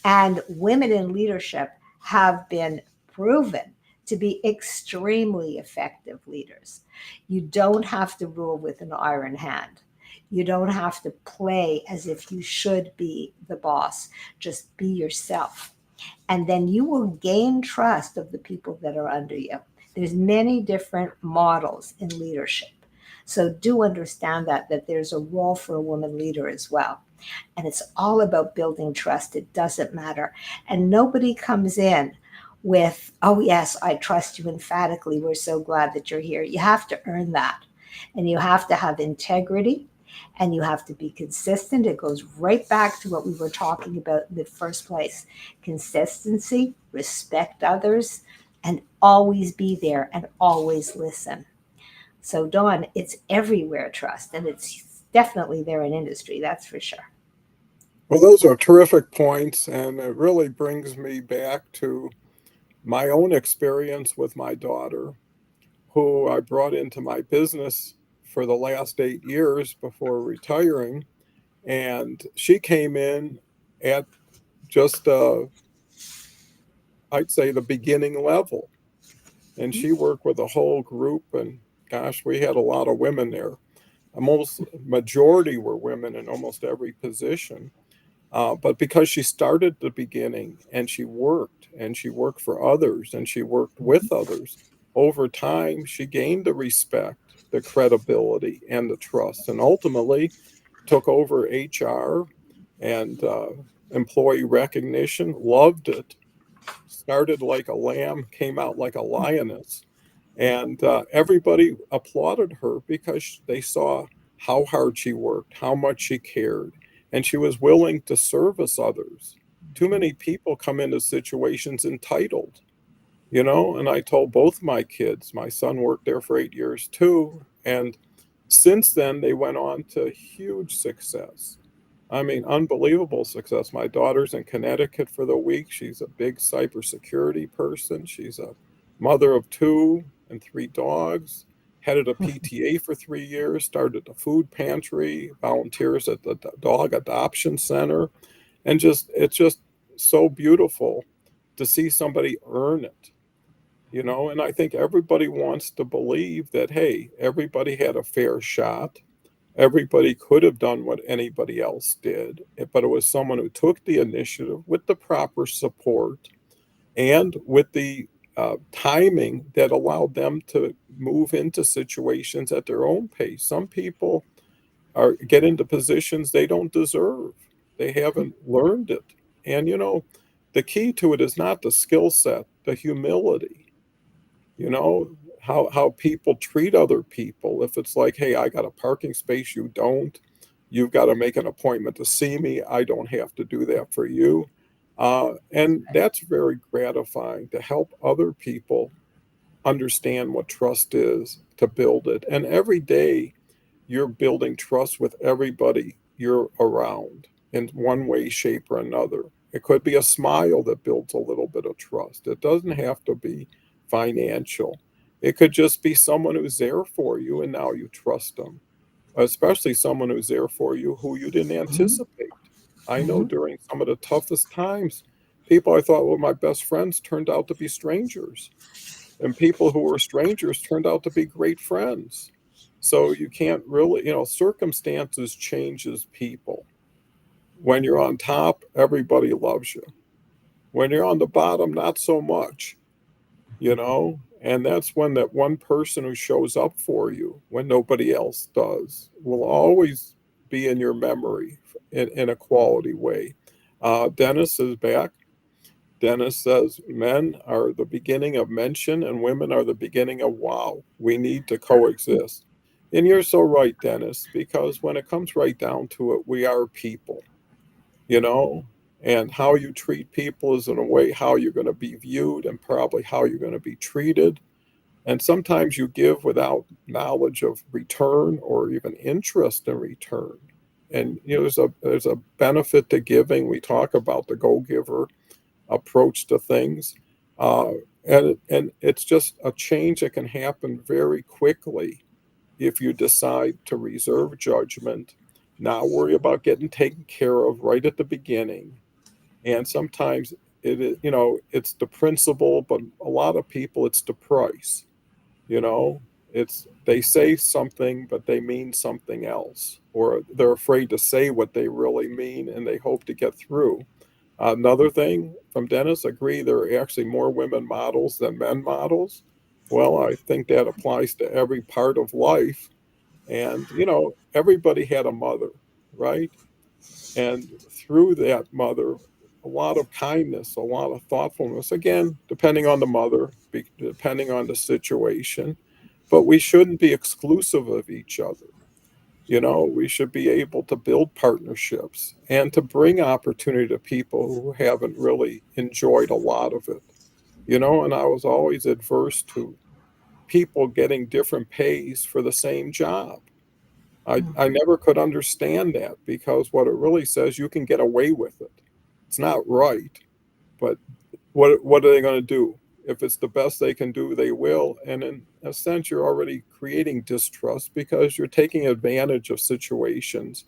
And women in leadership have been proven to be extremely effective leaders. You don't have to rule with an iron hand. You don't have to play as if you should be the boss. Just be yourself. And then you will gain trust of the people that are under you. There's many different models in leadership. So do understand that there's a role for a woman leader as well. And it's all about building trust. It doesn't matter. And nobody comes in with, oh, yes, I trust you emphatically. We're so glad that you're here. You have to earn that. And you have to have integrity and you have to be consistent. It goes right back to what we were talking about in the first place: consistency, respect others, and always be there and always listen. So, Dawn, it's everywhere trust, and it's definitely there in industry, that's for sure. Well, those are terrific points, and it really brings me back to my own experience with my daughter, who I brought into my business for the last 8 years before retiring. And she came in at just, I'd say, the beginning level. And she worked with a whole group, and gosh, we had a lot of women there. Almost majority were women in almost every position. But because she started at the beginning and she worked for others and she worked with others, over time, she gained the respect, the credibility, and the trust, and ultimately took over HR and employee recognition, loved it, started like a lamb, came out like a lioness. And everybody applauded her because they saw how hard she worked, how much she cared, and she was willing to service others. Too many people come into situations entitled, and I told both my kids, my son worked there for 8 years too. And since then, they went on to huge success. I mean, unbelievable success. My daughter's in Connecticut for the week. She's a big cybersecurity person. She's a mother of two and three dogs, headed a PTA for 3 years, started a food pantry, volunteers at the dog adoption center. And it's just so beautiful to see somebody earn it. And I think everybody wants to believe that, hey, everybody had a fair shot. Everybody could have done what anybody else did, but it was someone who took the initiative with the proper support and with the timing that allowed them to move into situations at their own pace. Some people get into positions they don't deserve. They haven't learned it. And the key to it is not the skill set, the humility. You know, how people treat other people. If it's like, hey, I got a parking space, you don't. You've got to make an appointment to see me. I don't have to do that for you. And that's very gratifying to help other people understand what trust is, to build it. And every day you're building trust with everybody you're around in one way, shape, or another. It could be a smile that builds a little bit of trust. It doesn't have to be financial. It could just be someone who's there for you and now you trust them, especially someone who's there for you who you didn't anticipate. I know Mhm. during some of the toughest times, people I thought were my best friends turned out to be strangers, and people who were strangers turned out to be great friends. So you can't really, circumstances changes people. When you're on top, everybody loves you. When you're on the bottom, not so much, and that's when that one person who shows up for you when nobody else does will always be in your memory in a quality way. Dennis is back. Dennis says men are the beginning of mention and women are the beginning of wow. We need to coexist. And you're so right, Dennis, because when it comes right down to it, we are people, you know, and how you treat people is in a way how you're going to be viewed and probably how you're going to be treated. And sometimes you give without knowledge of return or even interest in return. And there's a benefit to giving. We talk about the go giver approach to things. Uh, and it's just a change that can happen very quickly if you decide to reserve judgment, not worry about getting taken care of right at the beginning. And sometimes it's the principle, but a lot of people, it's the price. You know, it's they say something, but they mean something else, or they're afraid to say what they really mean and they hope to get through. Another thing from Dennis, agree there are actually more women models than men models. Well, I think that applies to every part of life. And, everybody had a mother, right? And through that mother, a lot of kindness, a lot of thoughtfulness, again, depending on the mother, depending on the situation. But we shouldn't be exclusive of each other. We should be able to build partnerships and to bring opportunity to people who haven't really enjoyed a lot of it. And I was always adverse to people getting different pays for the same job. I never could understand that because what it really says, you can get away with it. It's not right, but what are they going to do? If it's the best they can do, they will. And in a sense, you're already creating distrust because you're taking advantage of situations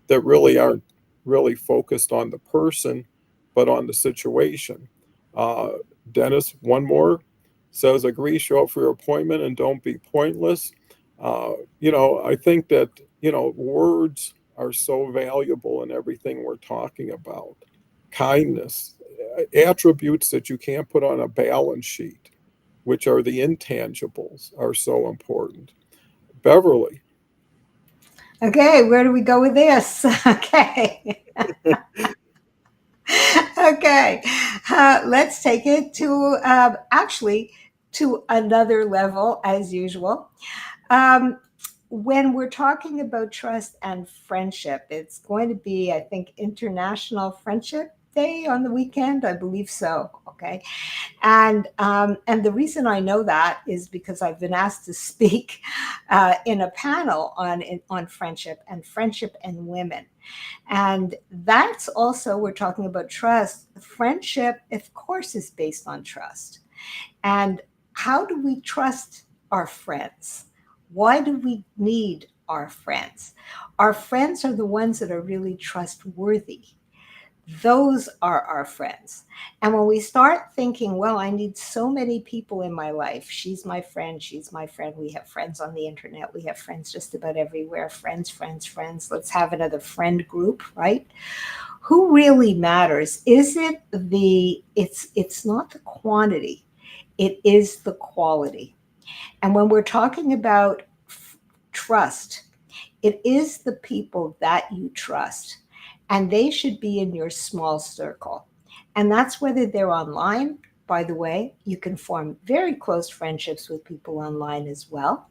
that really aren't really focused on the person, but on the situation. Uh, Dennis, one more says, agree, show up for your appointment and don't be pointless. I think that, words are so valuable in everything we're talking about. Kindness, attributes that you can't put on a balance sheet, which are the intangibles, are so important. Beverly. Okay, where do we go with this? Okay. Okay. Let's take it to actually to another level as usual. Um, when we're talking about trust and friendship, it's going to be, I think, International Friendship Day on the weekend. I believe so. Okay, and the reason I know that is because I've been asked to speak in a panel on friendship and women, and that's also, we're talking about trust. Friendship, of course, is based on trust. And how do we trust our friends? Why do we need our friends? Our friends are the ones that are really trustworthy. Those are our friends. And when we start thinking, well, I need so many people in my life, she's my friend, she's my friend, we have friends on the internet, we have friends just about everywhere, friends, friends, friends, let's have another friend group, right? Who really matters? Is it it's not the quantity, it is the quality. And when we're talking about trust, it is the people that you trust, and they should be in your small circle. And that's whether they're online. By the way, you can form very close friendships with people online as well,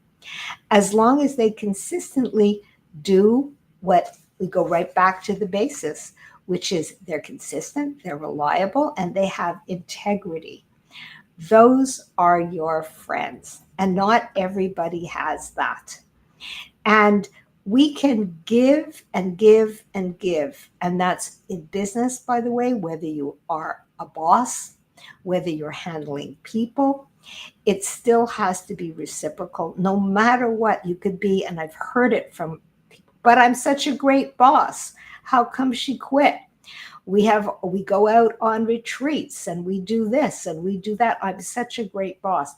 as long as they consistently do what we go right back to the basis. which is they're consistent, they're reliable, and they have integrity. Those are your friends. And not everybody has that. And we can give and give and give. And that's in business, by the way, whether you are a boss, whether you're handling people, it still has to be reciprocal no matter what you could be. And I've heard it from people, but I'm such a great boss. How come she quit? We go out on retreats and we do this and we do that. I'm such a great boss.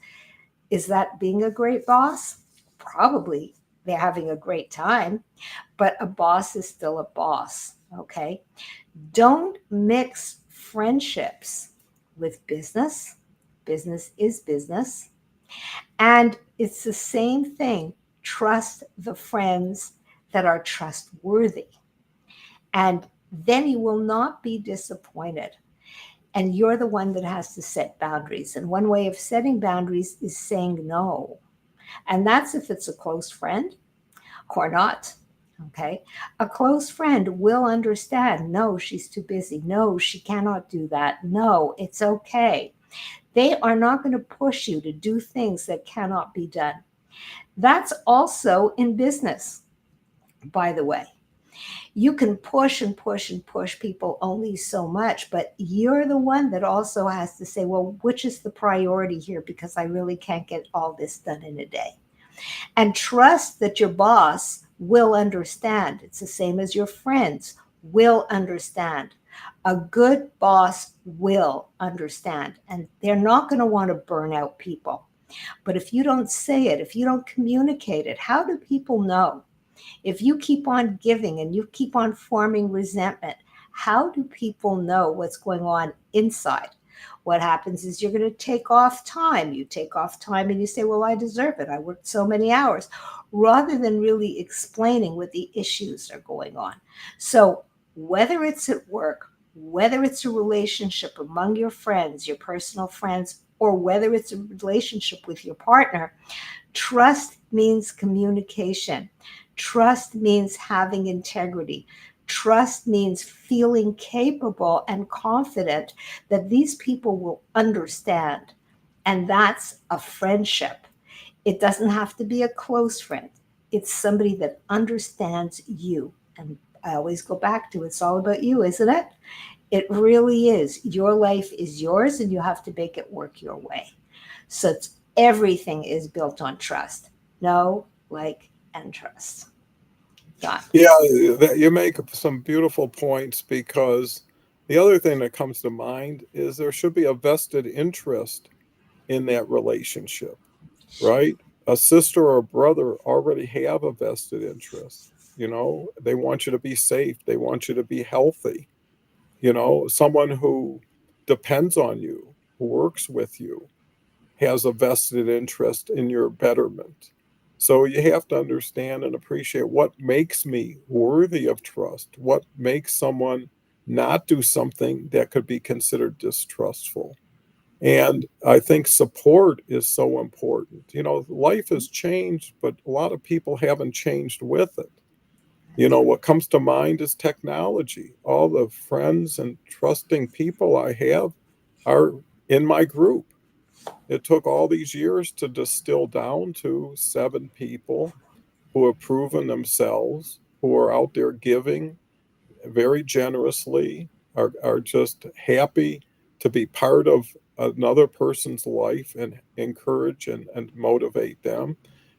Is that being a great boss? Probably they're having a great time, but a boss is still a boss. Okay. Don't mix friendships with business. Business is business. And it's the same thing. Trust the friends that are trustworthy. And then you will not be disappointed. And you're the one that has to set boundaries. And one way of setting boundaries is saying no. And that's if it's a close friend or not. Okay. A close friend will understand. No, she's too busy. No, she cannot do that. No, it's okay. They are not going to push you to do things that cannot be done. That's also in business, by the way. You can push and push and push people only so much, but you're the one that also has to say, well, which is the priority here? Because I really can't get all this done in a day. And trust that your boss will understand. It's the same as your friends will understand. A good boss will understand, and they're not going to want to burn out people. But if you don't say it, if you don't communicate it, how do people know? If you keep on giving and you keep on forming resentment, how do people know what's going on inside? What happens is you're going to take off time. You take off time and you say, well, I deserve it. I worked so many hours, rather than really explaining what the issues are going on. So whether it's at work, whether it's a relationship among your friends, your personal friends, or whether it's a relationship with your partner, trust means communication. Trust means having integrity. Trust means feeling capable and confident that these people will understand. And that's a friendship. It doesn't have to be a close friend. It's somebody that understands you. And I always go back to it's all about you, isn't it? It really is. Your life is yours and you have to make it work your way. So everything is built on trust. Know, like, and trust. John. Yeah, you make some beautiful points because the other thing that comes to mind is there should be a vested interest in that relationship, right? A sister or a brother already have a vested interest. They want you to be safe, they want you to be healthy. Someone who depends on you, who works with you, has a vested interest in your betterment. So you have to understand and appreciate what makes me worthy of trust, what makes someone not do something that could be considered distrustful. And I think support is so important. Life has changed, but a lot of people haven't changed with it. What comes to mind is technology. All the friends and trusting people I have are in my group. It took all these years to distill down to 7 people who have proven themselves, who are out there giving very generously, are just happy to be part of another person's life and encourage and motivate them.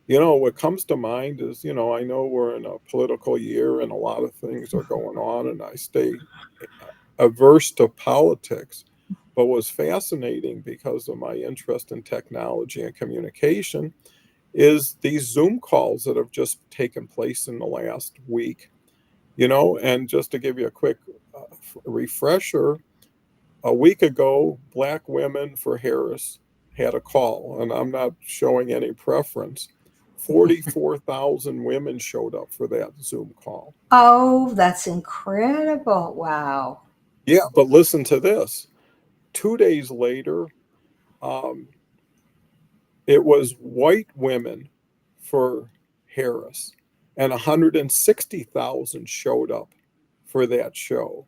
What comes to mind is, I know we're in a political year and a lot of things are going on, and I stay averse to politics. But was fascinating because of my interest in technology and communication is these Zoom calls that have just taken place in the last week. And just to give you a quick refresher, a week ago, Black Women for Harris had a call, and I'm not showing any preference. 44,000 women showed up for that Zoom call. Oh, that's incredible. Wow. Yeah, but listen to this. 2 days later, um, it was white women for Harris, and 160,000 showed up for that show.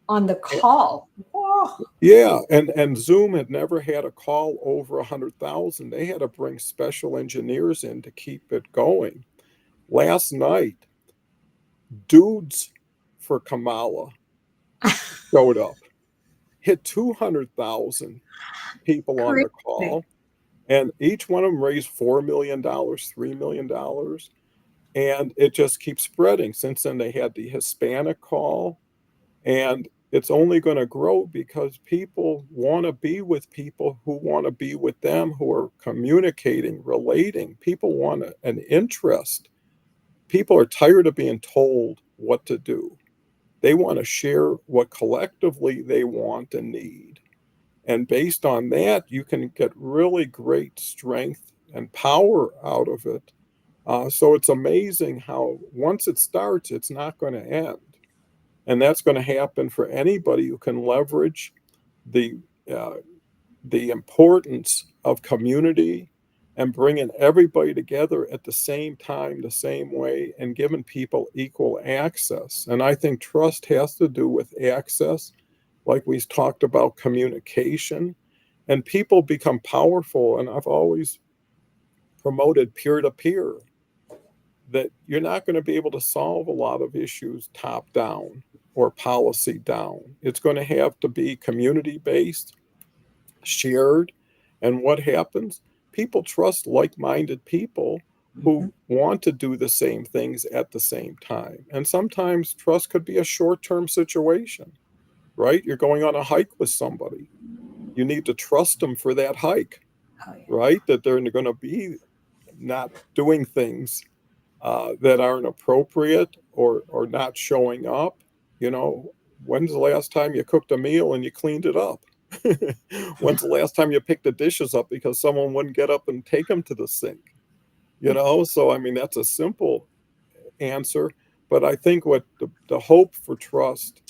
On the call. Oh, Yeah, and Zoom had never had a call over 100,000. They had to bring special engineers in to keep it going. Last night, dudes for Kamala showed up, hit 200,000 people on the crazy. call, and each one of them raised $4 million, $3 million, and it just keeps spreading. Since then, they had the Hispanic call, and it's only going to grow because people want to be with people who want to be with them, who are communicating, relating. People want an interest. People are tired of being told what to do. They want to share what collectively they want and need. And based on that, you can get really great strength and power out of it. So it's amazing how once it starts, it's not going to end. And that's going to happen for anybody who can leverage the uh, the importance of community and bringing everybody together at the same time, the same way, and giving people equal access. And I think trust has to do with access, like we talked about communication, and people become powerful. And I've always promoted peer to peer, that you're not going to be able to solve a lot of issues top down or policy down. It's going to have to be community based, shared. And what happens? People trust like minded people who want to do the same things at the same time. And sometimes trust could be a short term situation, right? You're going on a hike with somebody. You need to trust them for that hike, Oh, yeah. right? That they're going to be not doing things that aren't appropriate or not showing up. You know, when's the last time you cooked a meal and you cleaned it up? When's the last time you picked the dishes up because someone wouldn't get up and take them to the sink? You know, so I mean, that's a simple answer. But I think what the hope for trust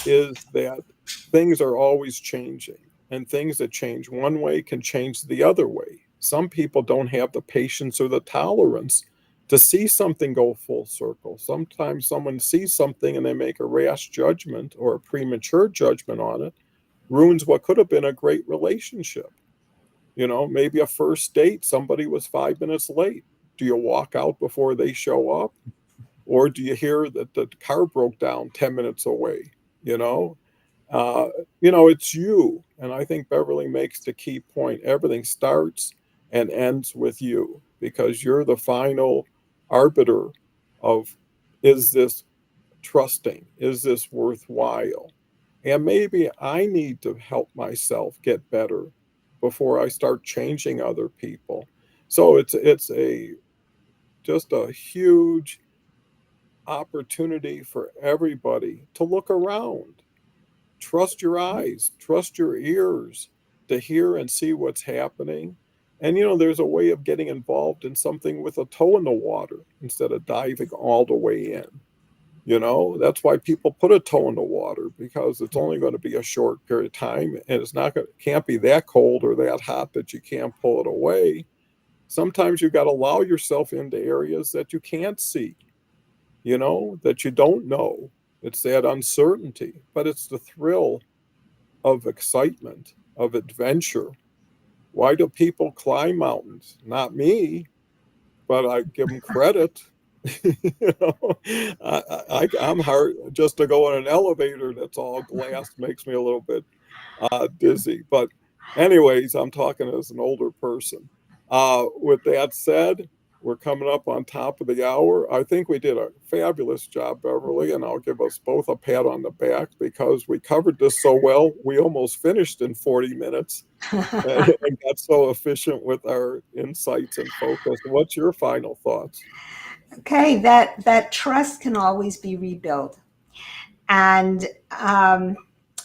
is that things are always changing, and things that change one way can change the other way. Some people don't have the patience or the tolerance to see something go full circle. Sometimes someone sees something and they make a rash judgment or a premature judgment on it, ruins what could have been a great relationship. You know, maybe a first date, somebody was 5 minutes late. Do you walk out before they show up? Or do you hear that the car broke down 10 minutes away? You know, uh, it's you. And I think Beverly makes the key point. Everything starts and ends with you because you're the final arbiter of, is this trusting? Is this worthwhile? And maybe I need to help myself get better before I start changing other people. So it's a just a huge opportunity for everybody to look around. Trust your eyes, trust your ears to hear and see what's happening. And there's a way of getting involved in something with a toe in the water instead of diving all the way in. That's why people put a toe in the water, because it's only going to be a short period of time, and can't be that cold or that hot that you can't pull it away. Sometimes you got to allow yourself into areas that you can't see, that you don't know. It's that uncertainty, but it's the thrill of excitement, of adventure. Why do people climb mountains? Not me, but I give them credit. you know, I'm hard just to go in an elevator that's all glass makes me a little bit dizzy. But, anyways, I'm talking as an older person. With that said, we're coming up on top of the hour. I think we did a fabulous job, Beverly, and I'll give us both a pat on the back because we covered this so well. We almost finished in 40 minutes and got so efficient with our insights and focus. What's your final thoughts? Okay, that trust can always be rebuilt, and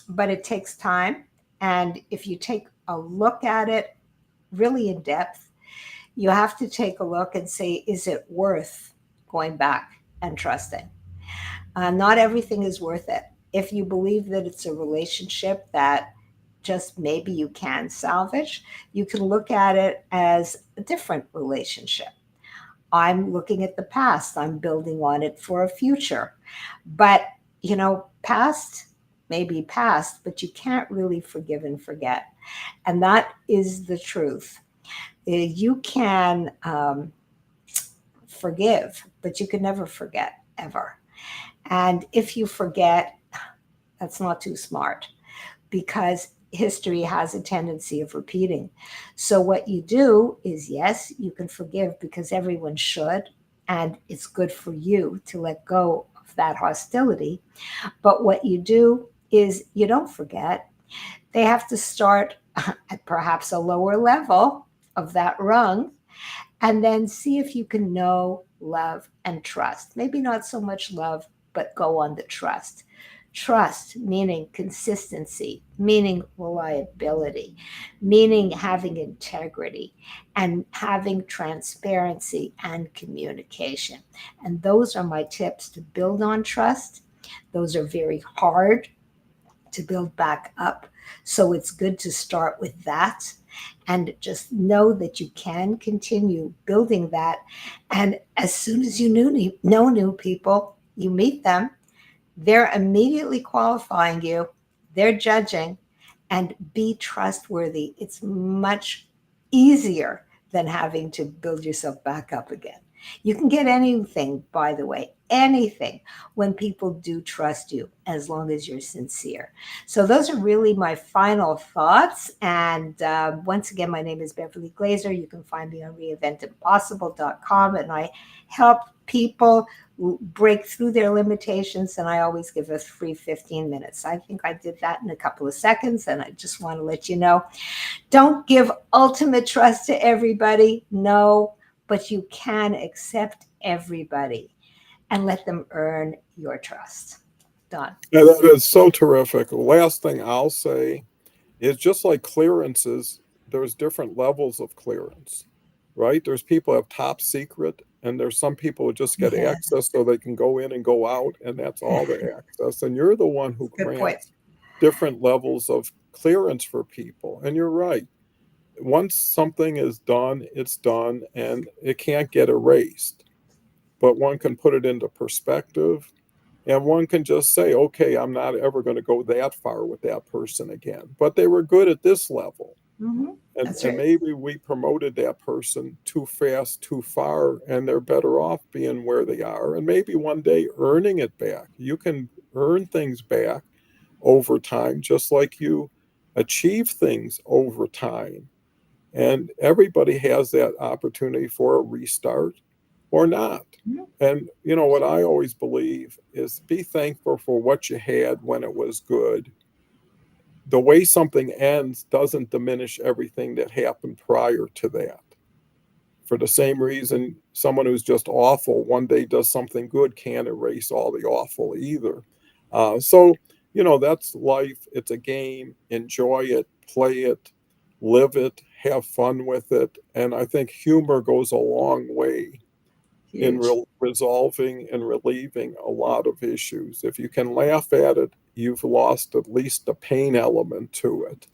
but it takes time. And if you take a look at it really in depth, you have to take a look and say, is it worth going back and trusting? Not everything is worth it. If you believe that it's a relationship that just maybe you can salvage, you can look at it as a different relationship. I'm looking at the past, I'm building on it for a future. But, past may be past, but you can't really forgive and forget. And that is the truth. You can forgive, but you can never forget, ever. And if you forget, that's not too smart, because history has a tendency of repeating. So, what you do is, yes, you can forgive because everyone should, and it's good for you to let go of that hostility. But what you do is you don't forget. They have to start at perhaps a lower level of that rung, and then see if you can know, love, and trust. Maybe not so much love, but go on the trust. Trust, meaning consistency, meaning reliability, meaning having integrity, and having transparency and communication. And those are my tips to build on trust. Those are very hard to build back up. So it's good to start with that and just know that you can continue building that. And as soon as you know new people, you meet them, they're immediately qualifying you, they're judging, and be trustworthy. It's much easier than having to build yourself back up again. You can get anything, by the way, anything, when people do trust you, as long as you're sincere. So, those are really my final thoughts. And once again, my name is Beverly Glazer. You can find me on reinventimpossible.com, and I help people break through their limitations, and I always give a free 15 minutes. I think I did that in a couple of seconds, and I just want to let you know, don't give ultimate trust to everybody, no, but you can accept everybody and let them earn your trust. Done. Yeah, that is so terrific. The last thing I'll say is, just like clearances, there's different levels of clearance, right? There's people who have top secret, and there's some people who just get Yeah, access so they can go in and go out, and that's all the access. And you're the one who good point. grants different levels of clearance for people. And you're right. Once something is done, it's done, and it can't get erased. But one can put it into perspective, and one can just say, okay, I'm not ever going to go that far with that person again. But they were good at this level. Mm-hmm. And, That's and right. maybe we promoted that person too fast, too far, and they're better off being where they are. And maybe one day earning it back. You can earn things back over time, just like you achieve things over time. And everybody has that opportunity for a restart or not. Mhm. And what I always believe is, be thankful for what you had when it was good. The way something ends doesn't diminish everything that happened prior to that. For the same reason, someone who's just awful one day does something good can't erase all the awful either. So that's life. It's a game. Enjoy it, play it, live it, have fun with it. And I think humor goes a long way in Huge. resolving and relieving a lot of issues. If you can laugh at it, you've lost at least the pain element to it.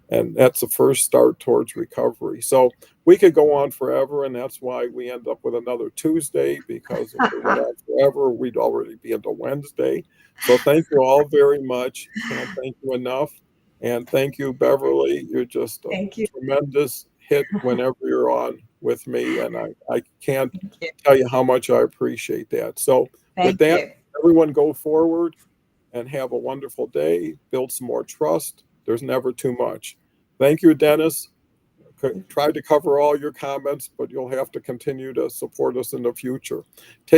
And that's the first start towards recovery. So we could go on forever, and that's why we end up with another Tuesday, because if we went on forever, we'd already be into Wednesday. So thank you all very much. Can't thank you enough. And thank you, Beverly. You're just a Thank you. tremendous hit whenever you're on with me. And I can't Thank you. tell you how much I appreciate that. So with Thank that, you. everyone go forward and have a wonderful day. Build some more trust. There's never too much. Thank you, Dennis. Tried to cover all your comments, but you'll have to continue to support us in the future. Take